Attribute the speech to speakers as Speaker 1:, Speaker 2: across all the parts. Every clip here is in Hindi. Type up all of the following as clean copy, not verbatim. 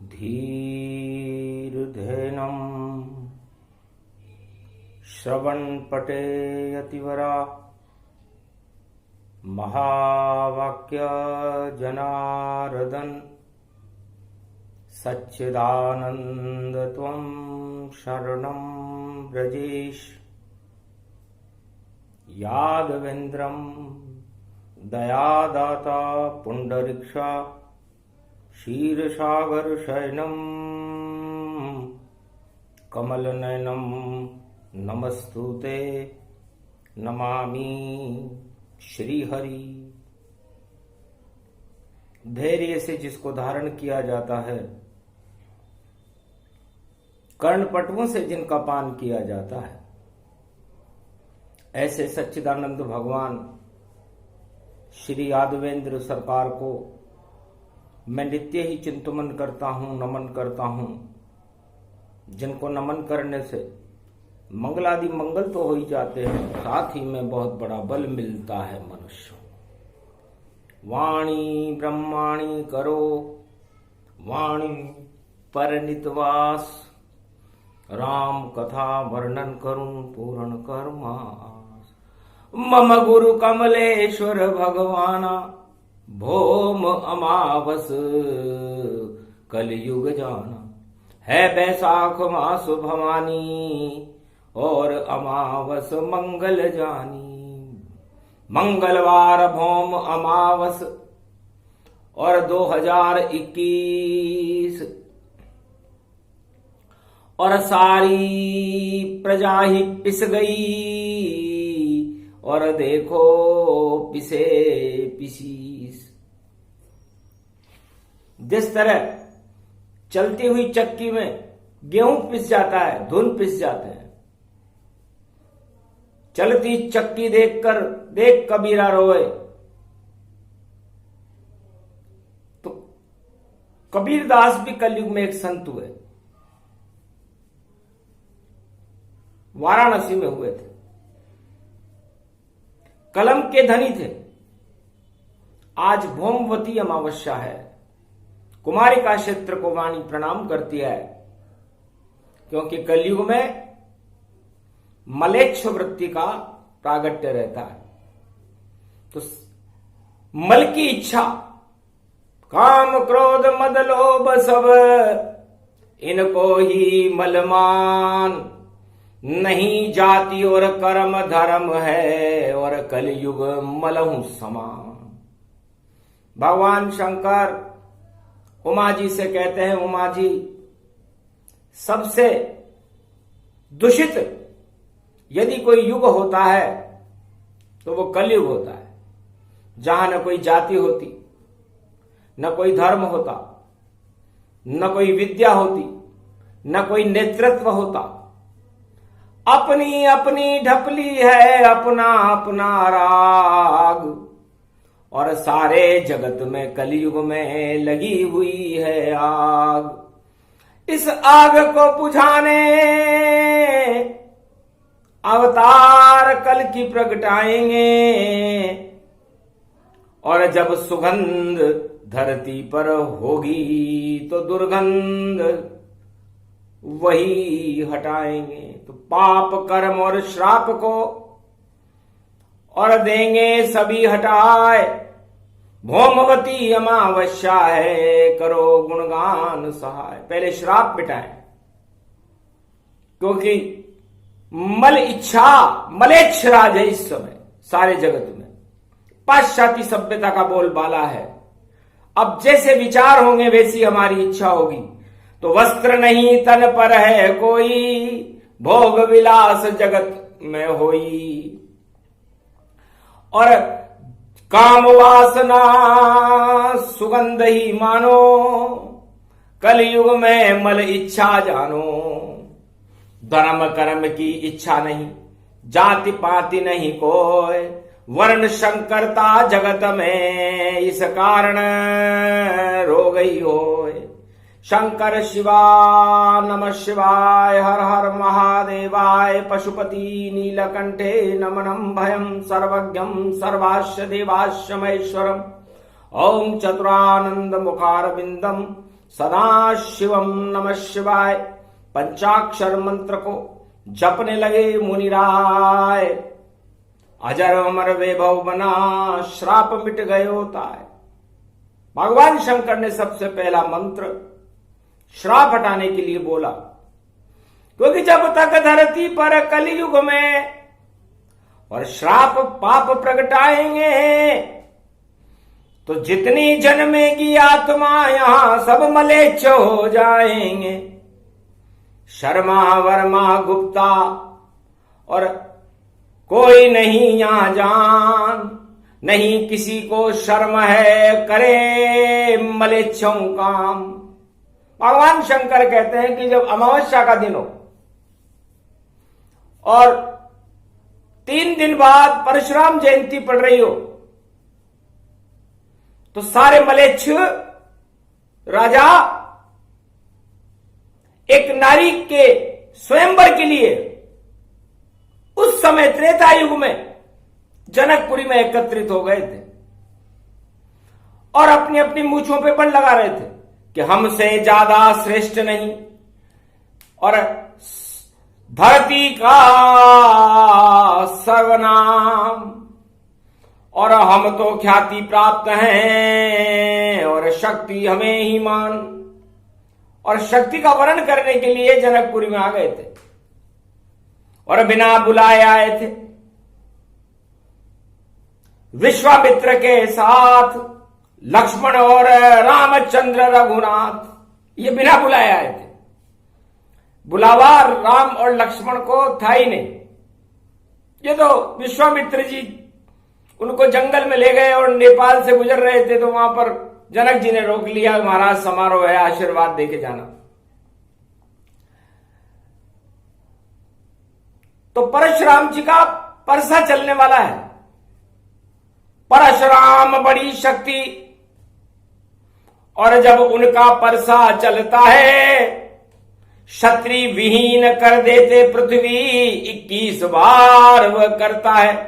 Speaker 1: धीर्धेनम् श्रवणपटे यतिवरा महावाक्य जनार्दन सच्चिदानंद त्वं शरणं व्रजेश यादवेन्द्रं दयादाता पुंडरीक्षा क्षीरसागर शयनं कमलनयनं नमस्तुते नमामि श्रीहरि। धैर्य से जिसको धारण किया जाता है, कर्णपटुओं से जिनका पान किया जाता है, ऐसे सच्चिदानंद भगवान श्री यादवेंद्र सरकार को मैं नित्य ही चिंतन करता हूं, नमन करता हूं, जिनको नमन करने से मंगलादि मंगल तो हो ही जाते हैं, साथ ही में बहुत बड़ा बल मिलता है मनुष्य। वाणी ब्रह्माणी करो वाणी पर नितवास, राम कथा वर्णन करूं पूर्ण कर्मास। मम गुरु कमलेश्वर भगवाना, भौम अमावस कलयुग जाना। है बैसाख मास भवानी, और अमावस मंगल जानी। मंगलवार भौम अमावस और 2021, और सारी प्रजा ही पिस गई, और देखो पिसे पिसीस। जिस तरह चलती हुई चक्की में गेहूं पिस जाता है, धुन पिस जाते हैं, चलती चक्की देखकर देख कबीरा रोए। तो कबीरदास भी कलयुग में एक संत हुए, वाराणसी में हुए थे, कलम के धनी थे। आज भौमवती अमावस्या है, कुमारिका क्षेत्र को वाणी प्रणाम करती है, क्योंकि कलयुग में मलेच्छ वृत्ति का प्रागट्य रहता है। तो मल की इच्छा, काम क्रोध मद लोभ सब, इनको ही मलमान। नहीं जाति और कर्म धर्म है, और कलयुग मलहु समान। भगवान शंकर उमा जी से कहते हैं, उमा जी सबसे दूषित यदि कोई युग होता है तो वो कलयुग होता है, जहां न कोई जाति होती, न कोई धर्म होता, न कोई विद्या होती, न कोई नेतृत्व होता। अपनी अपनी ढपली है, अपना अपना राग, और सारे जगत में कलयुग में लगी हुई है आग। इस आग को बुझाने अवतार कल की प्रगटाएंगे, और जब सुगंध धरती पर होगी तो दुर्गंध वही हटाएंगे। तो पाप कर्म और श्राप को और देंगे सभी हटाए। भौमवती अमावस्या है, करो गुणगान सहाय। पहले श्राप मिटाएं, क्योंकि मल इच्छा मलेच्छ राज है इस समय सारे जगत में। पाश्चात्य सभ्यता का बोलबाला है। अब जैसे विचार होंगे वैसी हमारी इच्छा होगी। तो वस्त्र नहीं तन पर है कोई, भोग विलास जगत में होई। और काम वासना सुगंध ही मानो, कलयुग में मल इच्छा जानो। धर्म कर्म की इच्छा नहीं, जाति पाति नहीं कोय, वर्ण शंकरता जगत में इस कारण रो गई होय। शंकर शिवा नमः शिवाय, हर हर महादेवाय। पशुपति नीलकंठे नमनम भयम, सर्वज्ञम सर्वास्य देवास्य महेश्वरम। ओम चतुरानंद मुखारविंदम सदा शिवम नमः शिवाय पंचाक्षर मंत्र को जपने लगे मुनिराय। अजर अमर वैभव बना, श्राप मिट गए होता है। भगवान शंकर ने सबसे पहला मंत्र श्राप हटाने के लिए बोला, क्योंकि जब तक धरती पर कलयुग में और श्राप पाप प्रगटाएंगे तो जितनी जन्मेगी आत्मा यहां सब मलेच्छ हो जाएंगे। शर्मा वर्मा गुप्ता और कोई नहीं यहां जान, नहीं किसी को शर्म है करे मलेच्छों काम। भगवान शंकर कहते हैं कि जब अमावस्या का दिन हो और 3 दिन बाद परशुराम जयंती पड़ रही हो तो सारे मलेच्छ राजा एक नारी के स्वयंवर के लिए उस समय त्रेता युग में जनकपुरी में एकत्रित हो गए थे और अपनी अपनी मूछों पे बल लगा रहे थे कि हमसे ज्यादा श्रेष्ठ नहीं और धरती का सर्वनाम और हम तो ख्याति प्राप्त हैं और शक्ति हमें ही मान। और शक्ति का वर्णन करने के लिए जनकपुरी में आ गए थे और बिना बुलाए आए थे। विश्वामित्र के साथ लक्ष्मण और रामचंद्र रघुनाथ ये बिना बुलाए आए थे। बुलावा राम और लक्ष्मण को था ही नहीं। ये तो विश्वामित्र जी उनको जंगल में ले गए और नेपाल से गुजर रहे थे तो वहां पर जनक जी ने रोक लिया, महाराज समारोह है, आशीर्वाद देके जाना। तो परशुराम जी का परसा चलने वाला है। परशुराम बड़ी शक्ति, और जब उनका परसा चलता है क्षत्रि विहीन कर देते पृथ्वी, 21 बार वह करता है।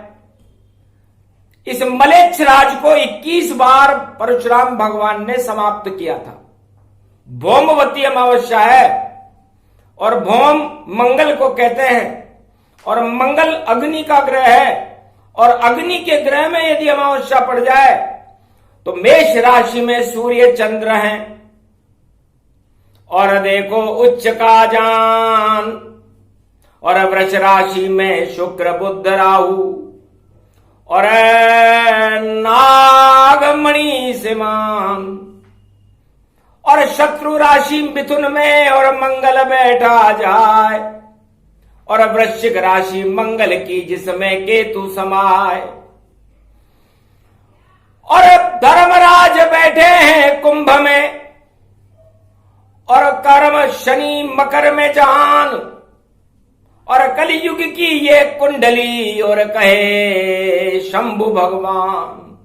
Speaker 1: इस मलेच्छ राज को 21 बार परशुराम भगवान ने समाप्त किया था। भौमवती अमावस्या है और भौम मंगल को कहते हैं और मंगल अग्नि का ग्रह है और अग्नि के ग्रह में यदि अमावस्या पड़ जाए तो मेष राशि में सूर्य चंद्र हैं और देखो उच्च का जान, और वृष राशि में शुक्र बुध राहु और नागमणि सिमान, और शत्रु राशि मिथुन में और मंगल बैठा जाए, और वृश्चिक राशि मंगल की जिसमें केतु समाए, और धर्मराज बैठे हैं कुंभ में और कर्म शनि मकर में जान, और कलयुग की ये कुंडली और कहे शंभु भगवान।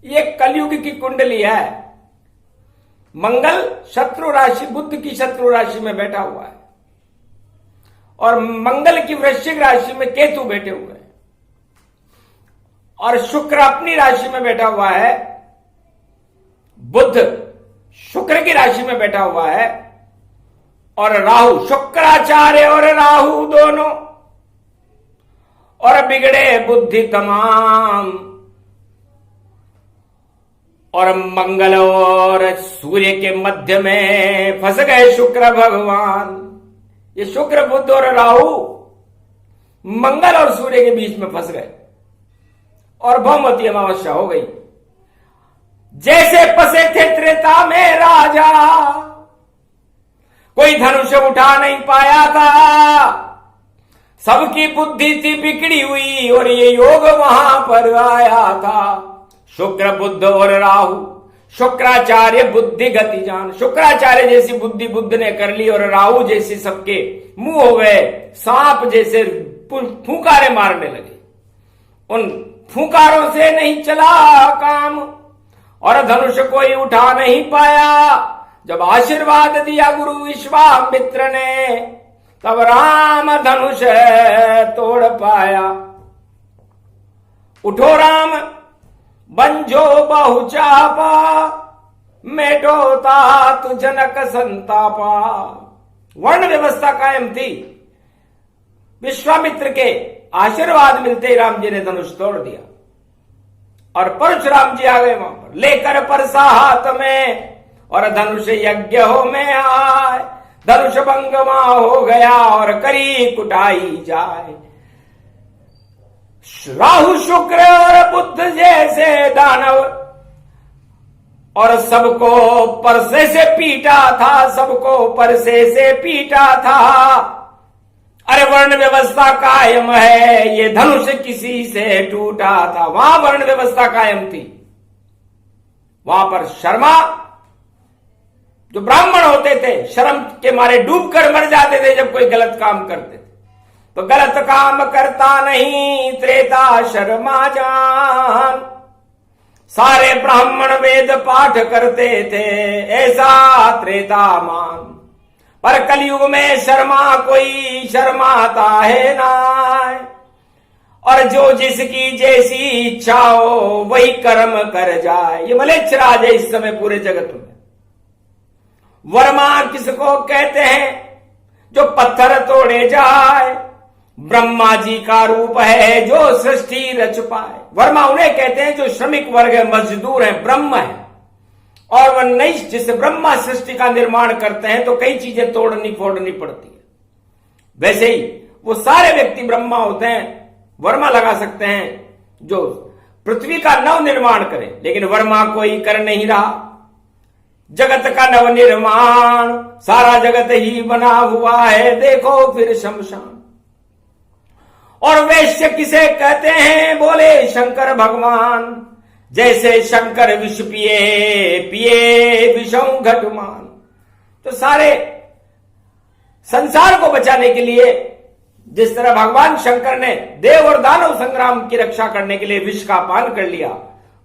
Speaker 1: ये कलयुग की कुंडली है। मंगल शत्रु राशि, बुध की शत्रु राशि में बैठा हुआ है और मंगल की वृश्चिक राशि में केतु बैठे हुए हैं, और शुक्र अपनी राशि में बैठा हुआ है, बुध शुक्र की राशि में बैठा हुआ है, और राहु शुक्राचार्य और राहु दोनों, और बिगड़े बुद्धि तमाम, और मंगल और सूर्य के मध्य में फंस गए शुक्र भगवान। ये शुक्र बुध और राहु मंगल और सूर्य के बीच में फंस गए और भौमवती अमावस्या हो गई। जैसे फंसे थे त्रेता में राजा, कोई धनुष उठा नहीं पाया था, सबकी बुद्धि थी बिगड़ी हुई और ये योग वहां पर आया था। शुक्र बुध और राहु, शुक्राचार्य बुद्धि गति जान, शुक्राचार्य जैसी बुद्धि बुद्ध ने कर ली और राहु जैसी सबके मुंह हो गए, सांप जैसे फूंकारे मारने लगे। उन फूंकारों से नहीं चला काम और धनुष कोई उठा नहीं पाया। जब आशीर्वाद दिया गुरु विश्वामित्र ने तब राम धनुष तोड़ पाया। उठो राम बंजो बहुचापा, मेटो तात जनक संतापा। वर्ण व्यवस्था कायम थी। विश्वामित्र के आशीर्वाद मिलते ही राम जी ने धनुष तोड़ दिया और परशुराम जी आ गए वहां पर लेकर परसा हाथ में और धनुष यज्ञ हो में आए। धनुष भंग वहां हो गया और करी कुटाई जाए। राहु शुक्र और बुध जैसे दानव और सबको परसे से पीटा था, सबको परसे से पीटा था। अरे वर्ण व्यवस्था कायम है, ये धनुष किसी से टूटा था। वहां वर्ण व्यवस्था कायम थी। वहां पर शर्मा जो ब्राह्मण होते थे शर्म के मारे डूबकर मर जाते थे जब कोई गलत काम करते थे। तो गलत काम करता नहीं त्रेता शर्मा जान। सारे ब्राह्मण वेद पाठ करते थे ऐसा त्रेता मान। पर कलयुग में शर्मा कोई शर्माता है ना। और जो जिसकी जैसी इच्छा हो वही कर्म कर जाए। ये मलेच्छ राज है इस समय पूरे जगत में। वर्मा किसको कहते हैं? जो पत्थर तोड़े जाए। ब्रह्मा जी का रूप है जो सृष्टि रच पाए। वर्मा उन्हें कहते हैं जो श्रमिक वर्ग है, मजदूर है, ब्रह्म है। और वह नहीं, जिससे ब्रह्मा सृष्टि का निर्माण करते हैं तो कई चीजें तोड़नी फोड़नी पड़ती है। वैसे ही वो सारे व्यक्ति ब्रह्मा होते हैं। वर्मा लगा सकते हैं जो पृथ्वी का नव निर्माण करे, लेकिन वर्मा कोई कर नहीं रहा। जगत का नव निर्माण सारा जगत ही बना हुआ है, देखो फिर शमशान। और वैश्य किसे कहते हैं? बोले शंकर भगवान। जैसे शंकर विष पिए पिए विषम घटमान। तो सारे संसार को बचाने के लिए जिस तरह भगवान शंकर ने देव और दानव संग्राम की रक्षा करने के लिए विष का पान कर लिया,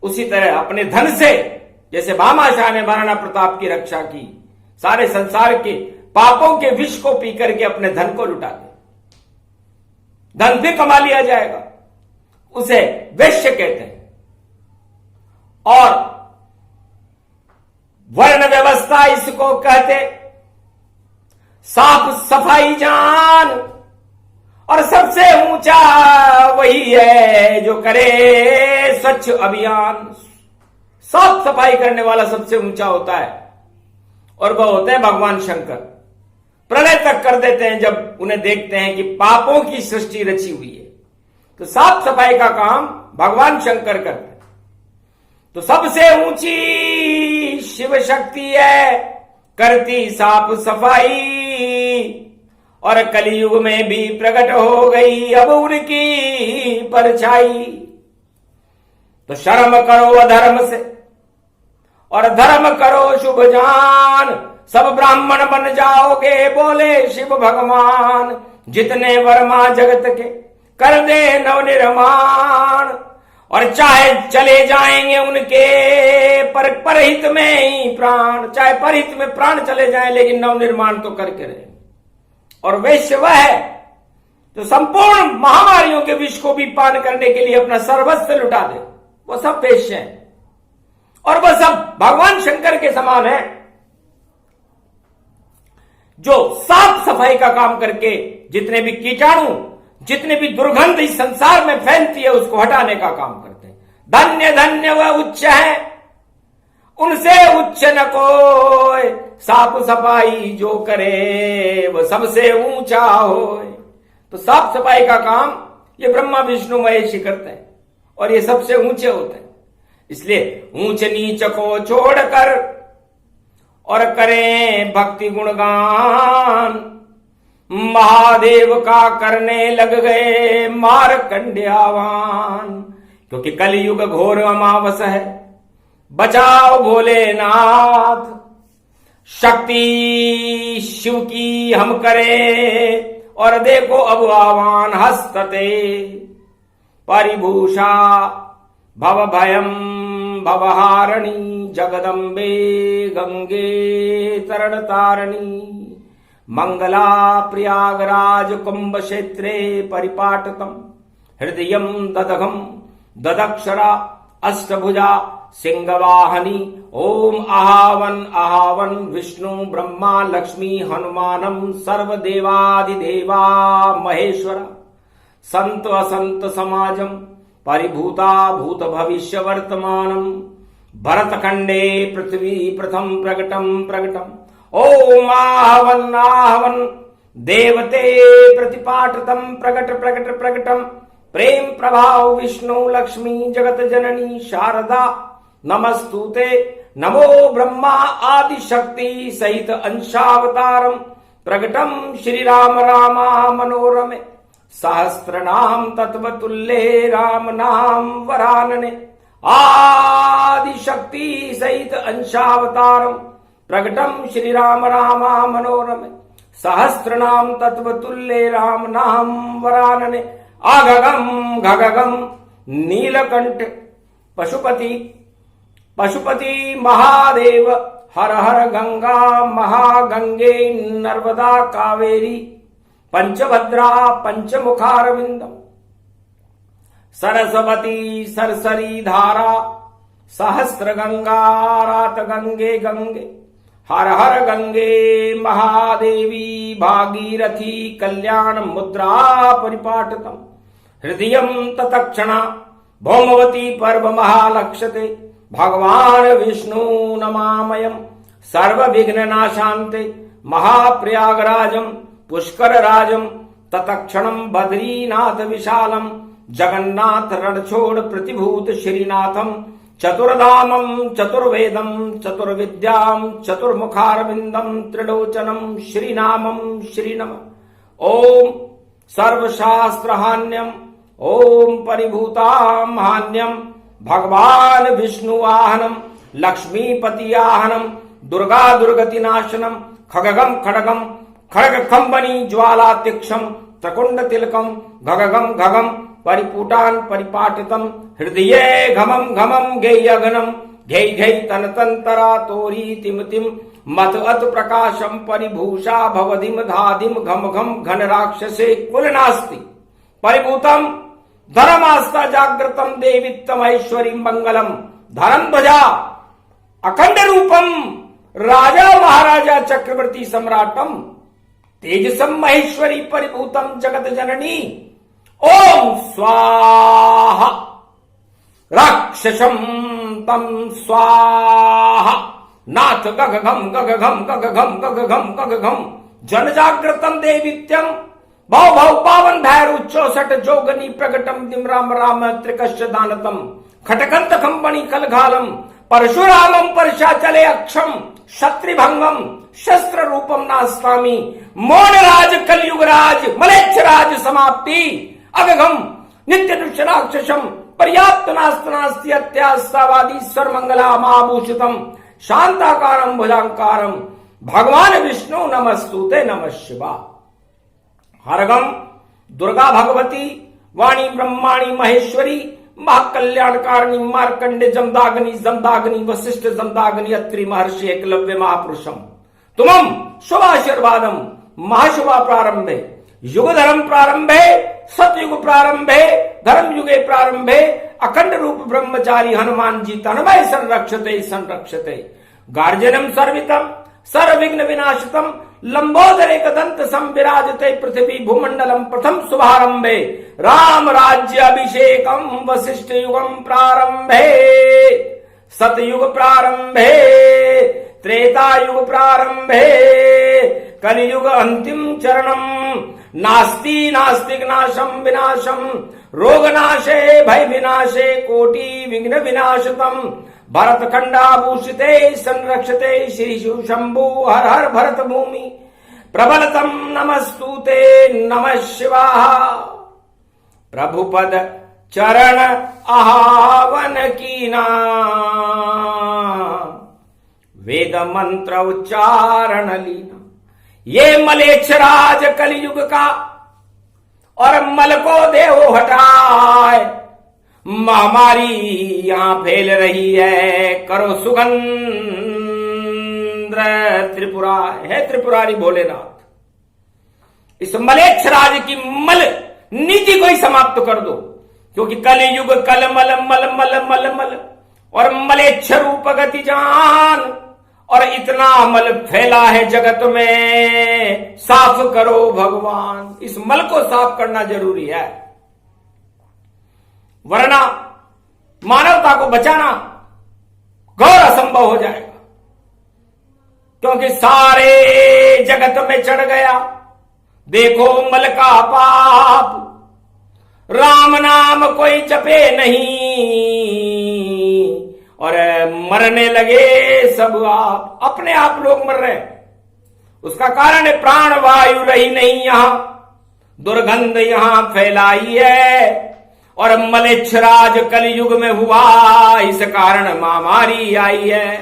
Speaker 1: उसी तरह अपने धन से जैसे भामाशाह ने महाराणा प्रताप की रक्षा की, सारे संसार के पापों के विष को पी करके अपने धन को लुटा दे। धन भी कमा लिया जाएगा। उसे वैश्य कहते हैं। और वर्ण व्यवस्था इसको कहते साफ सफाई जान। और सबसे ऊंचा वही है जो करे स्वच्छ अभियान। साफ सफाई करने वाला सबसे ऊंचा होता है और वह होते हैं भगवान शंकर। प्रलय तक कर देते हैं जब उन्हें देखते हैं कि पापों की सृष्टि रची हुई है। तो साफ सफाई का काम भगवान शंकर करते हैं। तो सबसे ऊंची शिव शक्ति है करती साफ सफाई। और कलयुग में भी प्रकट हो गई अब उनकी परछाई। तो शर्म करो अधर्म से और धर्म करो शुभ जान। सब ब्राह्मण बन जाओगे बोले शिव भगवान। जितने वर्मा जगत के कर दे नव निर्माण। और चाहे चले जाएंगे उनके परहित में ही प्राण। चाहे परहित में प्राण चले जाएं लेकिन नव निर्माण तो करके रहे। और वैश्य वह है जो संपूर्ण महामारियों के विष को भी पान करने के लिए अपना सर्वस्व लुटा दे। वो सब वैश्य हैं और वह सब भगवान शंकर के समान है जो साफ सफाई का काम करके जितने भी कीटाणु, जितने भी दुर्गंध इस संसार में फैलती है उसको हटाने का काम करते हैं। धन्य धन्य वह उच्च है उनसे उच्च न कोई। साफ सफाई जो करे वह सबसे ऊंचा होए। तो साफ सफाई का काम ये ब्रह्मा विष्णु महेश ही करते हैं और ये सबसे ऊंचे होते हैं। इसलिए ऊंच नीच को छोड़कर और करें भक्ति गुणगान। महादेव का करने लग गए मार्कंडेयवान। क्योंकि कलयुग घोर अमावस है, बचाओ भोलेनाथ। शक्ति शिव की हम करें और देखो अब आवान हस्तते। परिभूषा भव भयम भवहारिणी जगदम्बे गंगे तरण तारिणी। मंगला प्रयागराज कुंभ क्षेत्रे परिपाटतम। हृदयं ददघम ददक्षरा अष्टभुजा सिंहवाहनी ओम आहावन आहावन विष्णु ब्रह्मा लक्ष्मी हनुमानम सर्वदेवादिदेवा महेश्वर संत असंत समाजम परिभूता भूत भविष्य वर्तमानम भरतखंडे पृथ्वी प्रथम प्रकटम ओम आहावन आहावन देवते प्रतिपाठतम प्रकटम प्रेम प्रभाव विष्णु लक्ष्मी जगत जननी शारदा नमस्तुते नमो ब्रह्मा आदि शक्ति सहित अंशावतारम प्रकटम श्री राम रामा मनोरमे सहस्रनाम तत्वतुल्ये राम नाम वरानने आदि शक्ति सहित अंशावतारम प्रकटम श्री राम रामा मनोरमे सहस्रनाम तत्वतुल्ये राम नाम वरानने आगगम घगगम नीलकंठ पशुपति महादेव हर हर गंगा महागंगे नर्मदा कावेरी पंचभद्रा पंचमुखारविंदम सरस्वती सरसरी धारा सहस्र गंगा रात गंगे गंगे हर हर गंगे महादेवी भागीरथी कल्याण मुद्रा परिपाटतम हृदयं ततक्षणा भौमवती पर्व महालक्ष्यते भगवान विष्णु नमामयम सर्व विघ्न नाशान्ते महाप्रयागराजम पुष्कर राजम ततक्षणम बद्रीनाथ विशालम जगन्नाथ रणछोड़ प्रतिभूत श्रीनाथम चतुर्धामम चतुर्वेदम चतुर्विद्याम चतुर्मुखारविंदम त्रिलोचनम श्रीनामम श्रीनम ओम सर्वशास्त्रहान्यम ओम परिभूताम हान्यम भगवान विष्णु वाहनम लक्ष्मीपति आह्नम दुर्गा दुर्गति नाशनम खगगम खड़गम खड़ग खंबनी ज्वाला तीक्षम त्रकुंड तिलकम घगगम घगम परिपूटान परिपाटितम हृदये घमम घमम गेयगनम घै घै तन तंतरा तोरी तिम तिम मत अत प्रकाशम परिभूषा भवदिम धादिम घम घम घन राक्षसे कुल नास्ति परिभूतम धर्मास्ता जागृतम देवित्तम ऐश्वरी मंगलम धर्म ध्वजा अखंड रूपम राजा महाराजा चक्रवर्ती सम्राटम तेजसम महेश्वरी परिभूतम जगत जननी ओम स्वाहा राक्षसम तम स्वाहा नाथ गगघम गगघम गगघम गगघम गगघम जन जागृतम देवित्यम भव भव पावन भैरव 64 जोगनी प्रकटम दिम राम राम त्रिकश्च दानतम खटकंत कंपनी कलघालम परशुरामम परशाचले अक्षम क्षत्रिभंगम शस्त्र रूपम नास्तामी मोनराज कलयुगराज मलेच्छराज समाप्ति अगघम नित्य दुष्टराक्षसम पर्याप्त नास्ति अत्यास्तावादीश्वर मंगला महाभूषितम शांताकारम भुजांकारम भगवान विष्णु नमस्तुते नमः शिवा हरगम दुर्गा भगवती वाणी ब्रह्माणी महेश्वरी महाकल्याणकारिणी मार्कंडे जमदाग्नि वशिष्ठ जमदाग्नि अत्रि महर्षि एकलव्य महापुरुषम तुमम शुभाशीर्वादम महाशुभा प्रारंभे युग धर्म प्रारंभे सतयुग प्रारंभे धर्म युगे प्रारंभे अखंड रूप ब्रह्मचारी हनुमान जी तन्मय संरक्षते गार्जनम सर्वितम सर्वविघ्न विनाशितम लंबोदर एकदंत संविराजते पृथ्वी भूमंडलम प्रथम शुभारंभे राम राज्य अभिषेकम वशिष्ठ युगम प्रारंभे सतयुग प्रारंभे त्रेता युग प्रारंभे कलियुग अंतिम चरणम नास्ति नास्तिक नाशम विनाशम रोग नाशे भय विनाशे कोटि विघ्न विनाशतम भरत खंडाभूषिते संरक्षते श्री शिव शंभु हर हर भरत भूमि प्रबलतम नमस्तुते नमः शिवाः प्रभुपद चरण आहावन कीना वेद मंत्र उच्चारण लीना ये मलेच्छराज कलयुग का और मल को देहो हटाए महामारी यहां फैल रही है करो सुगंध त्रिपुरा है त्रिपुरारी भोलेनाथ इस मलेच्छराज की मल नीति को ही समाप्त कर दो क्योंकि कलयुग कल मल मल मल मल मल और मलेच्छ रूप गति जान, और इतना मल फैला है जगत में, साफ करो भगवान। इस मल को साफ करना जरूरी है, वरना मानवता को बचाना घोर असंभव हो जाएगा। क्योंकि सारे जगत में चढ़ गया, देखो मल का पाप, राम नाम कोई जपे नहीं, और मरने लगे सब आप, अपने आप लोग मर रहे। उसका कारण है प्राण वायु रही नहीं यहां, दुर्गंध यहां फैलाई है, और मलेच्छराज कलयुग में हुआ, इस कारण महामारी आई है।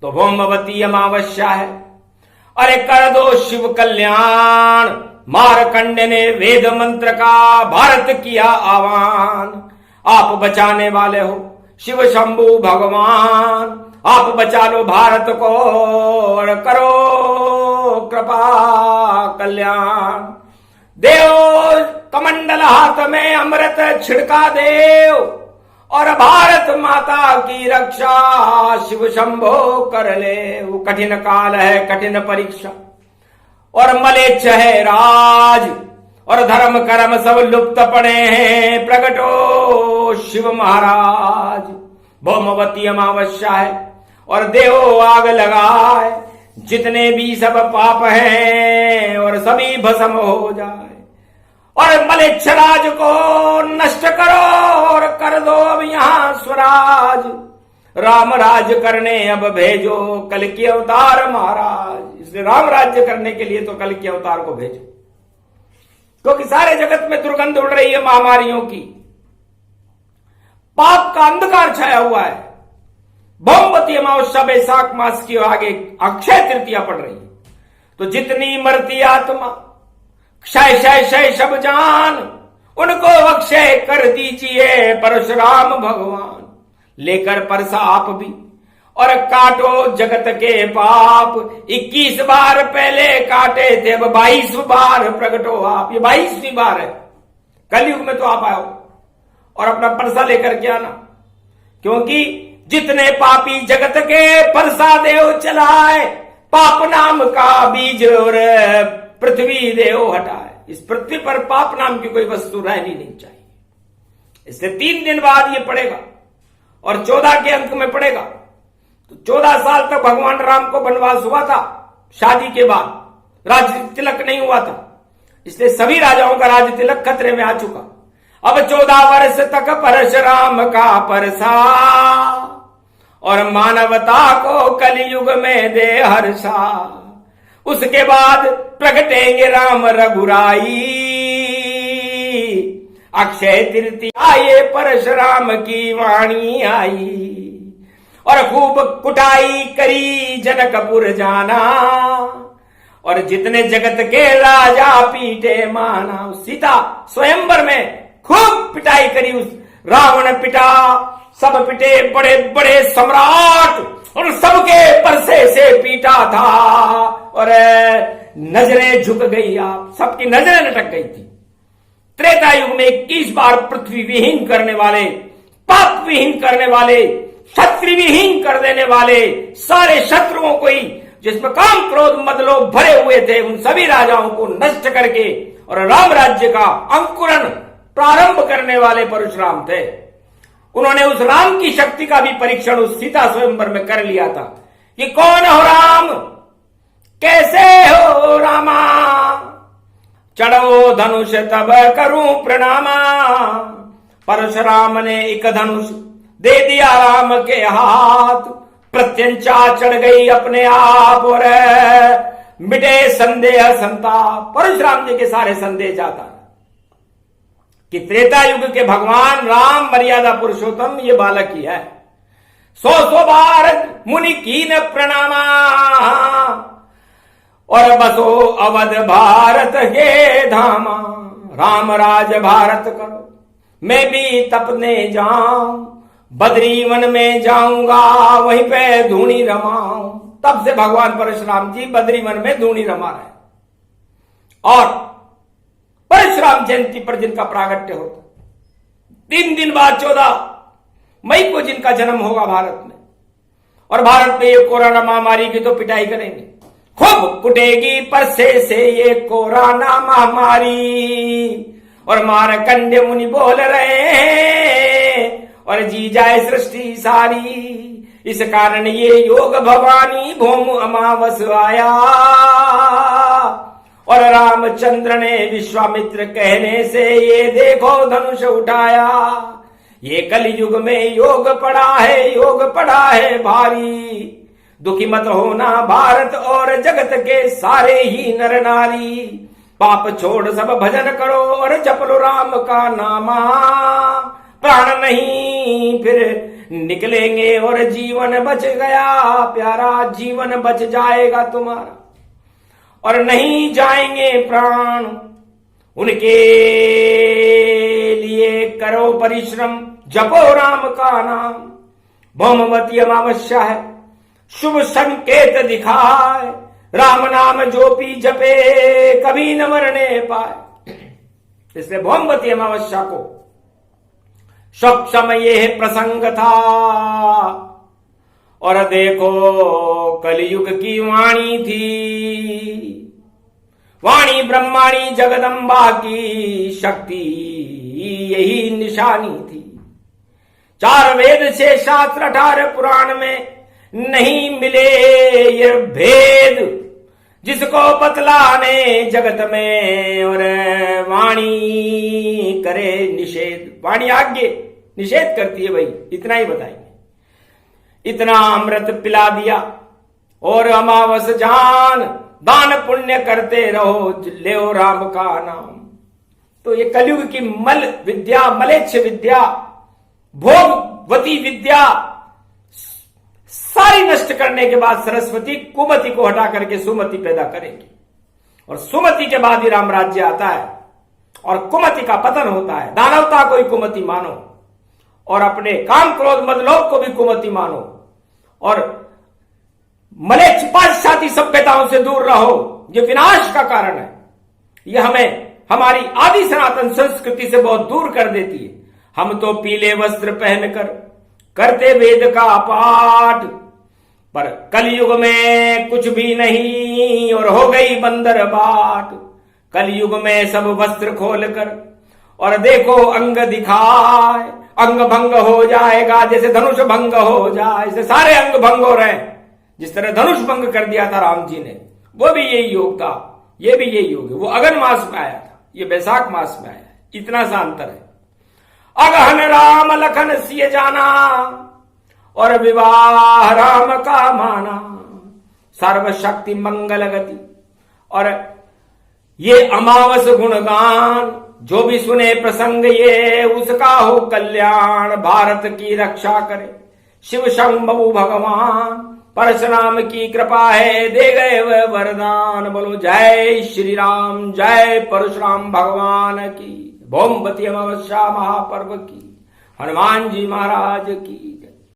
Speaker 1: तो भौमवती अमावस्या है, अरे कर दो शिव कल्याण। मारकंड ने वेद मंत्र का भारत किया आह्वान, आप बचाने वाले हो शिव शंभु भगवान, आप बचा लो भारत को और करो कृपा कल्याण। देव कमंडल हाथ में अमृत छिड़का देव, और भारत माता की रक्षा शिव शंभो कर ले। वो कठिन काल है, कठिन परीक्षा, और मलेच्छ है राज, और धर्म कर्म सब लुप्त पड़े हैं, प्रगटो शिव महाराज। भौमवती अमावस्या है, और देवो आग लगाए, जितने भी सब पाप हैं और सभी भस्म हो जाए, और मलेच्छराज को नष्ट करो और कर दो अब यहां स्वराज। राम राज करने अब भेजो कल की अवतार महाराज। इसलिए राम राज्य करने के लिए तो कल की अवतार को भेजो, क्योंकि सारे जगत में दुर्गंध उड़ रही है महामारियों की, पाप का अंधकार छाया हुआ है। भौमवती अमावस्या बैसाख मास की आगे अक्षय तृतीया पड़ रही है, तो जितनी मरती आत्मा क्षय क्षय क्षय सब जान, उनको अक्षय कर दीजिए परशुराम भगवान। लेकर परसा आप भी और काटो जगत के पाप। 21 बार पहले काटे थे, अब 22 बार प्रकटो आप। ये 22वीं बार है, कलयुग में तो आप आओ और अपना परसा लेकर के आना, क्योंकि जितने पापी जगत के परसा देव चलाए, पाप नाम का बीज और पृथ्वी देव हटाए। इस पृथ्वी पर पाप नाम की कोई वस्तु रहनी नहीं चाहिए। इससे 3 दिन बाद ये पड़ेगा और 14 के अंक में पड़ेगा। तो 14 साल तक भगवान राम को वनवास हुआ था, शादी के बाद राज तिलक नहीं हुआ था, इसलिए सभी राजाओं का राज तिलक खतरे में आ चुका। अब 14 वर्ष तक परशुराम का परसा, और मानवता को कलयुग में दे हर्षा। उसके बाद प्रगटेंगे राम रघुराई, अक्षय तृतीया ये परशुराम की वाणी आई। और खूब कुटाई करी जनकपुर जाना, और जितने जगत के राजा पीटे माना। सीता स्वयंवर में खूब पिटाई करी, उस रावण पिटा, सब पिटे, बड़े बड़े सम्राट, और सबके परसे से पीटा था, और नजरें झुक गई, आप सबकी नजरें लटक गई थी। त्रेता युग में 21 बार पृथ्वी विहीन करने वाले, पाप विहीन करने वाले, शत्रु विहीन कर देने वाले, सारे शत्रुओं को ही जिसमें काम क्रोध मद लोभ भरे हुए थे, उन सभी राजाओं को नष्ट करके और राम राज्य का अंकुरण प्रारंभ करने वाले परशुराम थे। उन्होंने उस राम की शक्ति का भी परीक्षण उस सीता स्वयंवर में कर लिया था कि कौन हो राम, कैसे हो रामा, चढ़ो धनुष तब करूं प्रणामा। परशुराम ने एक धनुष दे दिया राम के हाथ, प्रत्यंचा चढ़ गई अपने आप, और मिटे संदेह संताप। परशुराम जी के सारे संदेह जाता कि त्रेता युग के भगवान राम मर्यादा पुरुषोत्तम ये बालक ही है। 100 बार मुनि कीन प्रणामा, और बसो अवध भारत के धामा। राम राज भारत करो, मैं भी तपने जाऊं, बद्रीवन में जाऊंगा, वहीं पे धूनी रमाऊं। तब से भगवान परशुराम जी बद्रीवन में धूनी रमा रहे। और परशुराम जयंती पर जिनका प्रागट्य होता, 3 दिन बाद 14 मई को जिनका जन्म होगा भारत में, और भारत में ये कोरोना महामारी की तो पिटाई करेंगे, खूब कुटेगी परसे से ये कोरोना महामारी। और मारकंडे मुनि बोल रहे हैं और जी जाए सृष्टि सारी। इस कारण ये योग भवानी भौम अमावस आया, और रामचंद्र ने विश्वामित्र कहने से ये देखो धनुष उठाया। ये कलयुग में योग पड़ा है, योग पड़ा है भारी। दुखी मत होना भारत और जगत के सारे ही नर नारी। पाप छोड़ सब भजन करो और जप लो राम का नामा। प्राण नहीं फिर निकलेंगे और जीवन बच गया प्यारा, जीवन बच जाएगा तुम्हारा और नहीं जाएंगे प्राण। उनके लिए करो परिश्रम, जपो राम का नाम। भौमवती अमावस्या है, शुभ संकेत दिखाए। राम नाम जो पी जपे कभी न मरने पाए। इसलिए भौमवती अमावस्या को सक्षम ये प्रसंग था। और देखो कलयुग की वाणी थी, वाणी ब्रह्माणी जगदम्बा की शक्ति यही निशानी थी। 4 वेद से शास्त्र 18 पुराण में नहीं मिले ये भेद, जिसको बतलाने जगत में और वाणी करे निषेध। वाणी आज्ञा निषेध करती है, भाई इतना ही बताएंगे। इतना अमृत पिला दिया और अमावस जान, दान पुण्य करते रहो, ले राम का नाम। तो ये कलयुग की मल विद्या, मलेच्छ विद्या, भोगवती विद्या सारी नष्ट करने के बाद सरस्वती कुमति को हटा करके सुमति पैदा करेगी। और सुमति के बाद ही राम राज्य आता है और कुमति का पतन होता है। दानवता को ही कुमति मानो और अपने काम क्रोध मदलोभ को भी कुमति मानो और मलेच्छ पाश्चात्य सभ्यताओं से दूर रहो। ये विनाश का कारण है। ये हमें हमारी आदि सनातन संस्कृति से बहुत दूर कर देती है। हम तो पीले वस्त्र पहनकर करते वेद का पाठ, पर कलयुग में कुछ भी नहीं और हो गई बंदर बाट। कलयुग में सब वस्त्र खोलकर और देखो अंग दिखाए, अंग भंग हो जाएगा जैसे धनुष भंग हो जाए। ऐसे सारे अंग भंग हो रहे हैं। जिस तरह धनुष भंग कर दिया था राम जी ने, वो भी यही योग था, ये भी यही योग है। वो अगन मास में आया था, ये बैसाख मास में आया है। इतना सा अंतर है। अगहन राम लखन सिय जाना और विवाह राम का माना। सर्वशक्ति मंगल गति। और ये अमावस गुणगान जो भी सुने प्रसंग ये, उसका हो कल्याण, भारत की रक्षा करे शिव शंभु भगवान। परशुराम की कृपा है, दे गए वह वरदान। बोलो जय श्री राम, जय परशुराम भगवान की। भौमवती अमावस्या महापर्व की, हनुमान जी महाराज की।